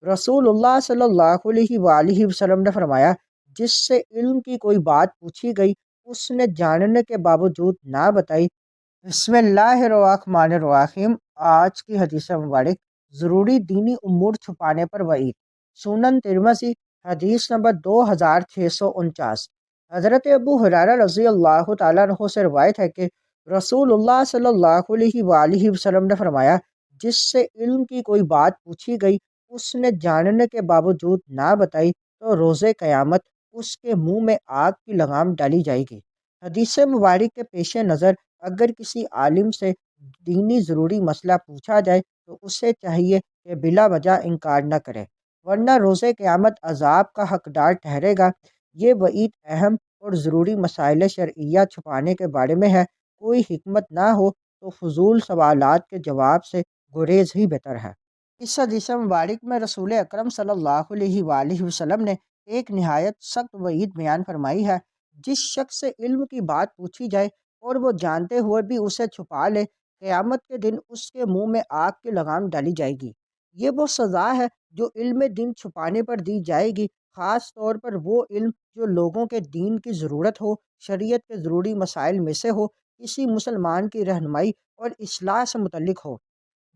رسول اللہ صلی اللہ علیہ وآلہ وسلم نے فرمایا، جس سے علم کی کوئی بات پوچھی گئی اس نے جاننے کے باوجود نہ بتائی۔ بسم اللہ الرحمن الرحیم۔ آج کی حدیث مبارک، ضروری دینی امور چھپانے پر وعید۔ سنن ترمذی، حدیث نمبر 2649۔ حضرت ابو ہریرہ رضی اللہ تعالیٰ عنہ سے روایت ہے کہ رسول اللہ صلی اللہ علیہ وآلہ وسلم نے فرمایا، جس سے علم کی کوئی بات پوچھی گئی اس نے جاننے کے باوجود نہ بتائی تو روز قیامت اس کے منہ میں آگ کی لگام ڈالی جائے گی۔ حدیث مبارک کے پیش نظر اگر کسی عالم سے دینی ضروری مسئلہ پوچھا جائے تو اسے چاہیے کہ بلا وجہ انکار نہ کرے، ورنہ روز قیامت عذاب کا حقدار ٹھہرے گا۔ یہ وعید اہم اور ضروری مسائل شرعیہ چھپانے کے بارے میں ہے۔ کوئی حکمت نہ ہو تو فضول سوالات کے جواب سے گریز ہی بہتر ہے۔ اس حدیث مبارک میں رسول اکرم صلی اللہ علیہ وآلہ وسلم نے ایک نہایت سخت وعید بیان فرمائی ہے۔ جس شخص سے علم کی بات پوچھی جائے اور وہ جانتے ہوئے بھی اسے چھپا لے، قیامت کے دن اس کے منہ میں آگ کی لگام ڈالی جائے گی۔ یہ وہ سزا ہے جو علم دین چھپانے پر دی جائے گی، خاص طور پر وہ علم جو لوگوں کے دین کی ضرورت ہو، شریعت کے ضروری مسائل میں سے ہو، کسی مسلمان کی رہنمائی اور اصلاح سے متعلق ہو۔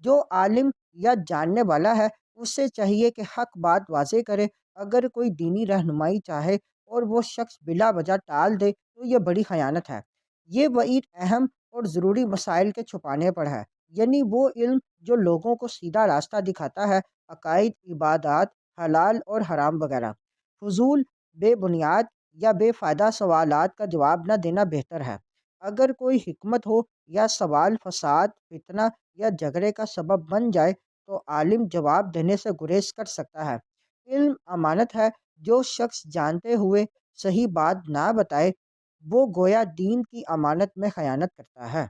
جو عالم یا جاننے والا ہے اسے چاہیے کہ حق بات واضح کرے۔ اگر کوئی دینی رہنمائی چاہے اور وہ شخص بلا وجہ ٹال دے تو یہ بڑی خیانت ہے۔ یہ وعید اہم اور ضروری مسائل کے چھپانے پر ہے، یعنی وہ علم جو لوگوں کو سیدھا راستہ دکھاتا ہے، عقائد، عبادات، حلال اور حرام وغیرہ۔ فضول، بے بنیاد یا بے فائدہ سوالات کا جواب نہ دینا بہتر ہے۔ اگر کوئی حکمت ہو یا سوال فساد، فتنہ یا جھگڑے کا سبب بن جائے تو عالم جواب دینے سے گریز کر سکتا ہے۔ علم امانت ہے، جو شخص جانتے ہوئے صحیح بات نہ بتائے وہ گویا دین کی امانت میں خیانت کرتا ہے۔